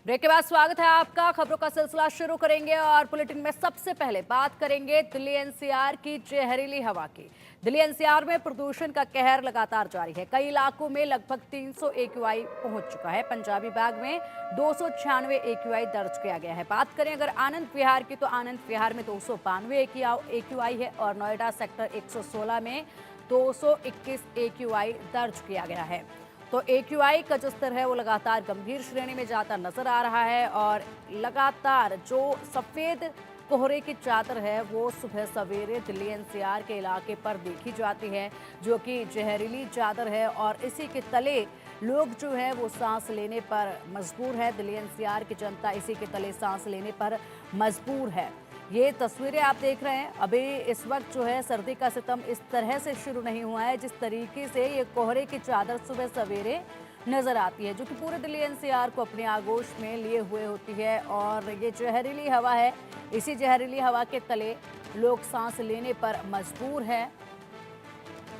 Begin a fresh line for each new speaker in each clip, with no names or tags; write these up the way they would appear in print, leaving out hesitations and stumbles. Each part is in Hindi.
ब्रेक के बाद स्वागत है आपका। खबरों का सिलसिला शुरू करेंगे और बुलेटिन में सबसे पहले बात करेंगे दिल्ली एनसीआर की जहरीली हवा की। दिल्ली एनसीआर में प्रदूषण का कहर लगातार जारी है। कई इलाकों में लगभग 300 AQI पहुंच चुका है। पंजाबी बाग में 296 AQI दर्ज किया गया है। बात करें अगर आनंद विहार की, तो आनंद विहार में 292 AQI है और नोएडा सेक्टर 116 में 221 AQI दर्ज किया गया है। तो AQI का जो स्तर है वो लगातार गंभीर श्रेणी में जाता नजर आ रहा है और लगातार जो सफेद कोहरे की चादर है वो सुबह सवेरे दिल्ली एनसीआर के इलाके पर देखी जाती है, जो कि जहरीली चादर है और इसी के तले लोग जो है वो सांस लेने पर मजबूर है। दिल्ली एनसीआर की जनता इसी के तले सांस लेने पर मजबूर है। ये तस्वीरें आप देख रहे हैं। अभी इस वक्त जो है सर्दी का सितम इस तरह से शुरू नहीं हुआ है जिस तरीके से ये कोहरे की चादर सुबह सवेरे नजर आती है, जो कि पूरे दिल्ली एनसीआर को अपने आगोश में लिए हुए होती है। और ये जहरीली हवा है, इसी जहरीली हवा के तले लोग सांस लेने पर मजबूर है,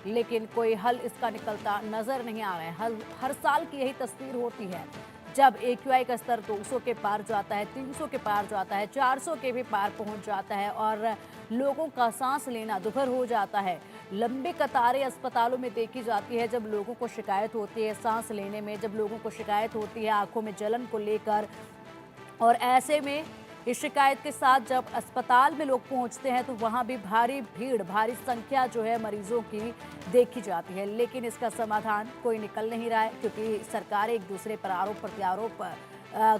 लेकिन कोई हल इसका निकलता नजर नहीं आ रहा है। हर साल की यही तस्वीर होती है। जब AQI का स्तर 200 के पार जाता है, 300 के पार जाता है, 400 के भी पार पहुंच जाता है और लोगों का सांस लेना दुभर हो जाता है। लंबी कतारें अस्पतालों में देखी जाती है जब लोगों को शिकायत होती है सांस लेने में, जब लोगों को शिकायत होती है आंखों में जलन को लेकर। और ऐसे में इस शिकायत के साथ जब अस्पताल में लोग पहुंचते हैं तो वहां भी भारी भीड़, भारी संख्या जो है मरीजों की देखी जाती है। लेकिन इसका समाधान कोई निकल नहीं रहा है, क्योंकि सरकार एक दूसरे पर आरोप प्रत्यारोप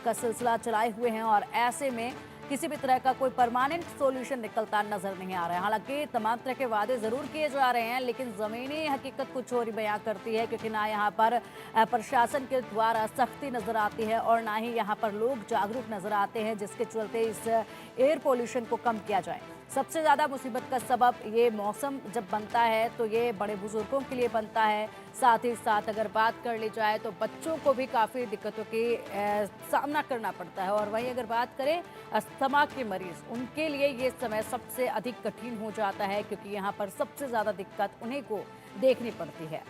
का सिलसिला चलाए हुए हैं और ऐसे में किसी भी तरह का कोई परमानेंट सॉल्यूशन निकलता नजर नहीं आ रहा है। हालांकि तमाम तरह के वादे जरूर किए जा रहे हैं, लेकिन जमीनी हकीकत कुछ और ही बयां करती है, क्योंकि ना यहाँ पर प्रशासन के द्वारा सख्ती नजर आती है और ना ही यहाँ पर लोग जागरूक नजर आते हैं जिसके चलते इस एयर पोल्यूशन को कम किया जाए। सबसे ज़्यादा मुसीबत का सबब ये मौसम जब बनता है तो ये बड़े बुजुर्गों के लिए बनता है। साथ ही साथ अगर बात कर ली जाए तो बच्चों को भी काफ़ी दिक्कतों की सामना करना पड़ता है। और वहीं अगर बात करें अस्थमा के मरीज, उनके लिए ये समय सबसे अधिक कठिन हो जाता है, क्योंकि यहाँ पर सबसे ज़्यादा दिक्कत उन्हीं को देखनी पड़ती है।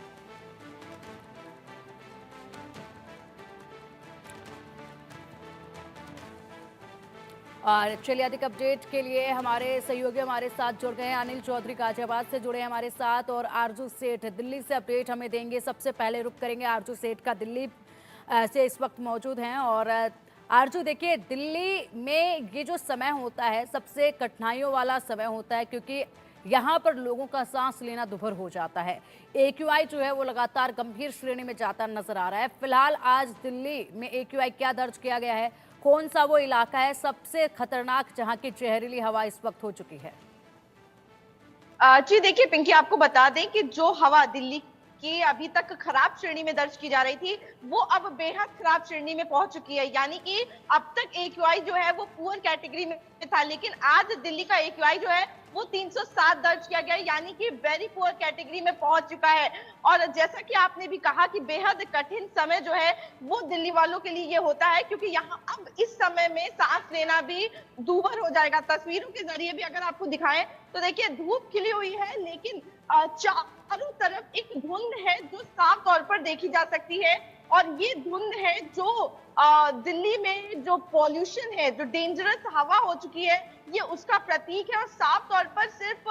और चलिए अधिक अपडेट के लिए हमारे सहयोगी हमारे साथ जुड़ गए हैं। अनिल चौधरी गाजियाबाद से जुड़े हैं हमारे साथ और आरजू सेठ दिल्ली से अपडेट हमें देंगे। सबसे पहले रुक करेंगे आरजू सेठ का, दिल्ली से इस वक्त मौजूद हैं। और आरजू देखिए, दिल्ली में ये जो समय होता है सबसे कठिनाइयों वाला समय होता है, क्योंकि यहाँ पर लोगों का सांस लेना दुभर हो जाता है। AQI जो है वो लगातार गंभीर श्रेणी में जाता नजर आ रहा है। फिलहाल आज दिल्ली में AQI क्या दर्ज किया गया है, कौन सा वो इलाका है सबसे खतरनाक जहां की जहरीली हवा इस वक्त हो चुकी है?
जी देखिए पिंकी, आपको बता दें कि जो हवा दिल्ली की अभी तक खराब श्रेणी में दर्ज की जा रही थी, वो अब बेहद खराब श्रेणी में पहुंच चुकी है। यानी कि अब तक AQI जो है वो पुअर कैटेगरी में था, लेकिन आज दिल्ली का AQI जो है वो 307 दर्ज किया गया है, यानी कि वेरी पुअर कैटेगरी में पहुंच चुका है। और जैसा कि आपने भी कहा कि बेहद कठिन समय जो है वो दिल्ली वालों के लिए ये होता है, क्योंकि यहाँ अब इस समय में सांस लेना भी दूभर हो जाएगा। तस्वीरों के जरिए भी अगर आपको दिखाएं तो देखिए धूप खिली हुई है, लेकिन चारों तरफ एक धुंध है जो साफ तौर पर देखी जा सकती है। और ये धुंध है जो दिल्ली में जो पॉल्यूशन है, जो डेंजरस हवा हो चुकी है, ये उसका प्रतीक है। और साफ तौर पर सिर्फ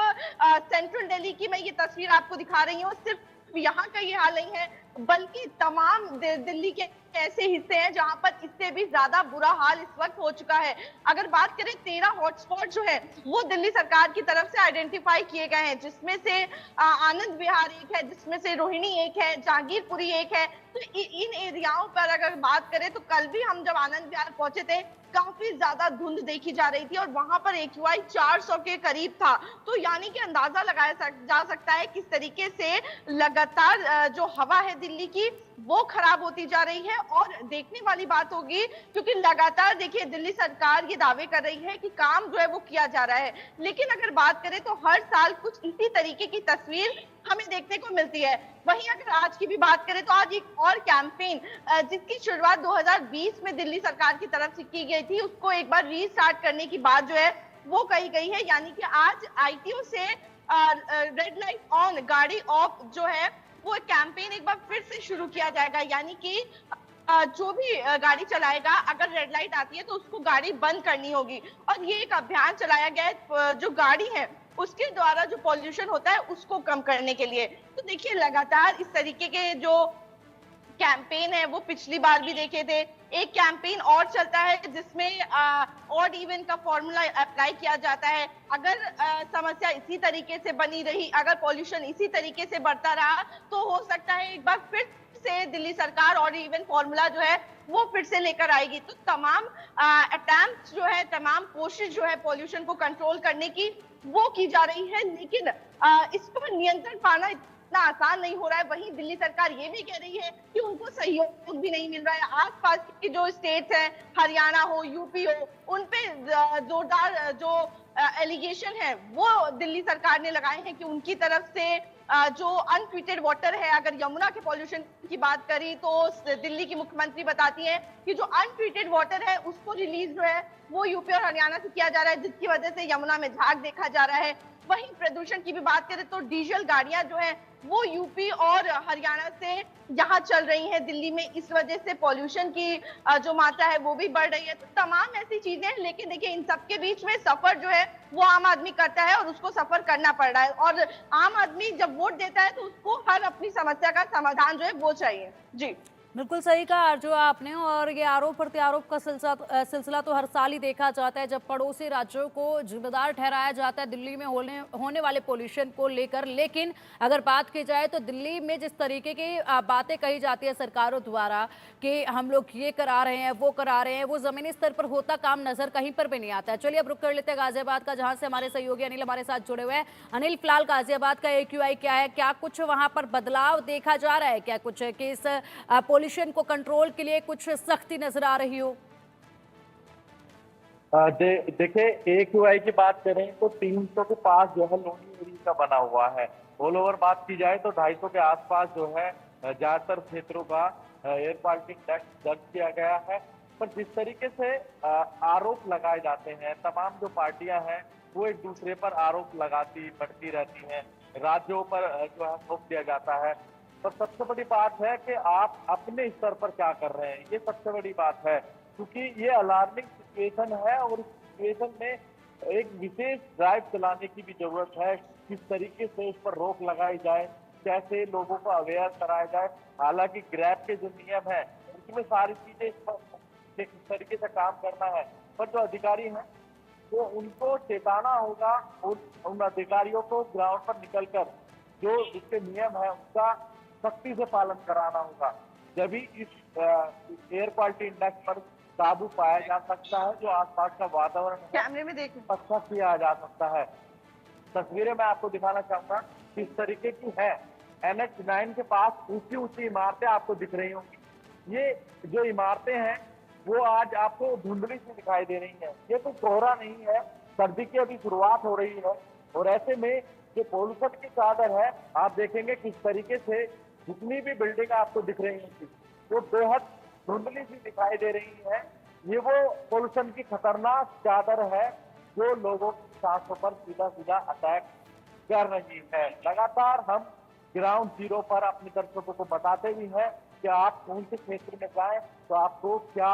सेंट्रल दिल्ली की मैं ये तस्वीर आपको दिखा रही हूँ, सिर्फ यहाँ का ये हाल नहीं है, बल्कि तमाम दिल्ली के ऐसे हिस्से हैं जहां पर इससे भी ज्यादा बुरा हाल इस वक्त हो चुका है। अगर बात करें 13 हॉटस्पॉट जो है वो दिल्ली सरकार की तरफ से आइडेंटिफाई किए गए हैं, जिसमें से आनंद विहार एक है, जिसमें से रोहिणी एक है, जहांगीरपुरी एक है। तो इन एरियाओं पर अगर बात करें तो कल भी हम जब आनंद विहार पहुंचे थे, काफी ज्यादा धुंध देखी जा रही थी और वहां पर AQI 400 के करीब था। तो यानी कि अंदाजा लगाया जा सकता है किस तरीके से लगातार जो हवा है दिल्ली की वो खराब होती जा रही है। और देखने वाली बात होगी, क्योंकि लगातार देखिए दिल्ली सरकार ये दावे कर रही है कि काम जो है वो किया जा रहा है, लेकिन अगर बात करें तो हर साल कुछ इसी तरीके की तस्वीर हमें देखने को मिलती है। वहीं अगर आज की भी बात करें तो आज एक और कैंपेन जिसकी शुरुआत 2020 में दिल्ली सरकार की तरफ से की गई थी, उसको एक बार रीस्टार्ट करने की बात जो है वो कही गई है। यानी कि आज ITO से रेड लाइट ऑन गाड़ी ऑफ जो है वो कैंपेन एक बार फिर से शुरू किया जाएगा। यानी कि जो भी गाड़ी चलाएगा, अगर रेड लाइट आती है तो उसको गाड़ी बंद करनी होगी। और ये एक अभियान चलाया गया है जो गाड़ी है उसके द्वारा जो पॉल्यूशन होता है उसको कम करने के लिए। तो देखिए लगातार इस तरीके के जो कैंपेन है वो पिछली बार भी देखे थे। एक कैंपेन और चलता है जिसमें ऑड इवन का फॉर्मूला अप्लाई किया जाता है। अगर समस्या इसी तरीके से बनी रही, अगर पॉल्यूशन इसी तरीके से बढ़ता रहा, तो हो सकता है एक बार फिर से दिल्ली सरकार ऑड इवन फॉर्मूला जो है वो फिर से लेकर आएगी। तो तमाम अटेम्प्ट जो है, तमाम कोशिश जो है पॉल्यूशन को कंट्रोल करने की वो की जा रही है, लेकिन इस पर नियंत्रण पाना इतना आसान नहीं हो रहा है। वहीं दिल्ली सरकार ये भी कह रही है कि उनको सहयोग भी नहीं मिल रहा है। आसपास की जो स्टेट्स हैं, हरियाणा हो, यूपी हो, उन पे जोरदार जो एलिगेशन है वो दिल्ली सरकार ने लगाए हैं कि उनकी तरफ से जो अनट्रीटेड वाटर है, अगर यमुना के पॉल्यूशन की बात करी तो दिल्ली की मुख्यमंत्री बताती है कि जो अनट्रीटेड वाटर है उसको रिलीज जो है वो यूपी और हरियाणा से किया जा रहा है, जिसकी वजह से यमुना में झाग देखा जा रहा है। वहीं प्रदूषण की भी बात करें तो डीजल गाड़ियां जो है वो यूपी और हरियाणा से यहाँ चल रही हैं दिल्ली में, इस वजह से पॉल्यूशन की जो मात्रा है वो भी बढ़ रही है। तो तमाम ऐसी चीजें हैं, लेकिन देखिए इन सबके बीच में सफर जो है वो आम आदमी करता है और उसको सफर करना पड़ रहा है। और आम आदमी जब वोट देता है तो उसको हर अपनी समस्या का समाधान जो है वो चाहिए। जी
बिल्कुल सही कहा अर्जु आपने। और ये आरोप प्रत्यारोप का सिलसिला तो हर साल ही देखा जाता है, जब पड़ोसी राज्यों को जिम्मेदार ठहराया जाता है दिल्ली में होने वाले पोल्यूशन को लेकर। लेकिन अगर बात की जाए तो दिल्ली में जिस तरीके की बातें कही जाती है सरकारों द्वारा कि हम लोग ये करा रहे हैं, वो करा रहे हैं, वो जमीनी स्तर पर होता काम नजर कहीं पर भी नहीं आता है। चलिए अब रुक कर लेते हैं गाजियाबाद का, जहां से हमारे सहयोगी अनिल हमारे साथ जुड़े हुए हैं। अनिल, फिलहाल गाजियाबाद का AQI क्या है? क्या कुछ वहां पर बदलाव देखा जा रहा है? क्या कुछ कि इस पोल्यूशन को कंट्रोल के लिए कुछ सख्ती नजर आ रही हो?
देखिए AQI की बात करें तो 300 के पास जो है लोनी एरिया का बना हुआ है। ऑल ओवर बात की जाए तो 250 के आसपास जो है ज्यादातर क्षेत्रों का एयर क्वालिटी इंडेक्स दर्ज किया गया है। पर जिस तरीके से आरोप लगाए जाते हैं, तमाम जो पार्टियां हैं वो एक दूसरे पर आरोप लगाती बढ़ती रहती हैं, राज्यों पर जो है थोप दिया जाता है। पर सबसे बड़ी बात है कि आप अपने स्तर पर क्या कर रहे हैं, ये सबसे बड़ी बात है। क्योंकि ये अलार्मिंग सिचुएशन है और इस सिचुएशन में एक विशेष ड्राइव चलाने की भी जरूरत है। किस तरीके से इस पर रोक लगाई जाए, कैसे लोगों को अवेयर कराया जाए। हालांकि ग्रैब के जो नियम है उसमें सारी चीजें इस पर किस तरीके से काम करना है, पर जो अधिकारी हैं तो उनको चेताना होगा और उन अधिकारियों को ग्राउंड पर निकलकर जो उसके नियम है उसका सख्ती से पालन कराना होगा। जब ही इस एयर क्वालिटी इंडेक्स पर काबू पाया जा सकता है, जो आसपास का वातावरण
कैमरे में देख
अच्छा किया जा सकता है। तस्वीरें मैं आपको दिखाना चाहूंगा किस तरीके की है। NH9 के पास ऊंची ऊंची इमारतें आपको दिख रही होंगी। ये जो इमारतें हैं वो आज आपको धुंधली सी दिखाई दे रही हैं। ये कोई कोहरा नहीं है, सर्दी की अभी शुरुआत हो रही है और ऐसे में जो पोल्यूशन की चादर है आप देखेंगे किस तरीके से जितनी भी बिल्डिंग आपको दिख रही होंगी वो बेहद धुंधली सी दिखाई दे रही है। ये वो पोल्यूशन की खतरनाक चादर है जो लोगों की सांसों पर सीधा सीधा अटैक कर रही है। लगातार हम ग्राउंड जीरो पर अपने दर्शकों को बताते भी हैं कि आप कौन से क्षेत्र में जाएं तो आपको क्या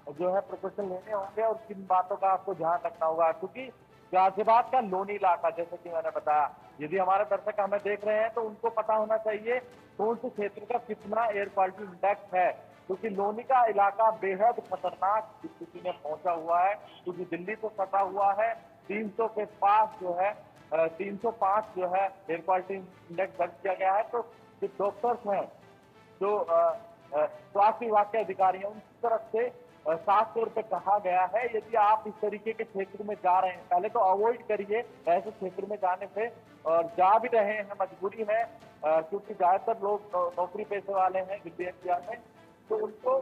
जो है प्रिकॉशन लेने होंगे और किन बातों का आपको ध्यान रखना होगा। क्योंकि गाजियाबाद का लोनी इलाका, जैसे कि मैंने बताया, यदि हमारे दर्शक हमें देख रहे हैं तो उनको पता होना चाहिए कौन से क्षेत्र का कितना एयर क्वालिटी इंडेक्स है। क्योंकि लोनी का इलाका बेहद खतरनाक स्थिति में पहुंचा हुआ है, क्योंकि दिल्ली को सटा हुआ है। 300 के पास जो है 305 जो है एयर क्वालिटी इंडेक्स दर्ज किया गया है। तो जो डॉक्टर्स हैं, जो स्वास्थ्य विभाग के अधिकारी हैं, उनकी तरफ से साफ तौर पे कहा गया है यदि आप इस तरीके के क्षेत्र में जा रहे हैं पहले तो अवॉइड करिए ऐसे क्षेत्र में जाने से। और जा भी रहे हैं, मजबूरी है, क्योंकि ज्यादातर लोग नौकरी पेशे वाले हैं विद्यार्थी में, तो उनको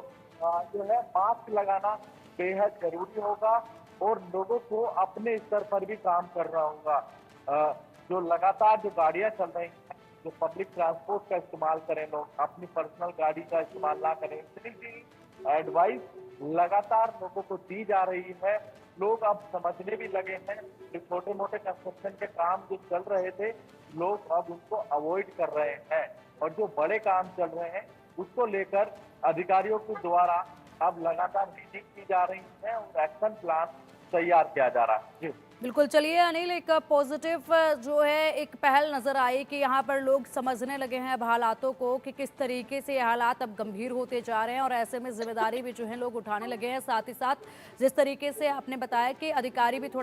जो है मास्क लगाना बेहद जरूरी होगा और लोगों को अपने स्तर पर भी काम करना होगा। जो लगातार जो गाड़ियां चल रही हैं, जो पब्लिक ट्रांसपोर्ट का इस्तेमाल करें, लोग अपनी पर्सनल गाड़ी का इस्तेमाल ना करें, इतनी एडवाइस लगातार लोगों को दी जा रही है। लोग अब समझने भी लगे हैं कि छोटे मोटे कंस्ट्रक्शन के काम जो चल रहे थे लोग अब उनको अवॉइड कर रहे हैं और जो बड़े काम चल रहे हैं उसको लेकर अधिकारियों के द्वारा अब लगातार मीटिंग की जा रही है और एक्शन प्लान तैयार किया जा रहा है। जी।
बिल्कुल। चलिए अनिल, एक पॉजिटिव जो है एक पहल नज़र आई कि यहाँ पर लोग समझने लगे हैं अब हालातों को कि किस तरीके से ये हालात अब गंभीर होते जा रहे हैं, और ऐसे में जिम्मेदारी भी जो है लोग उठाने लगे हैं। साथ ही साथ जिस तरीके से आपने बताया कि अधिकारी भी थोड़ा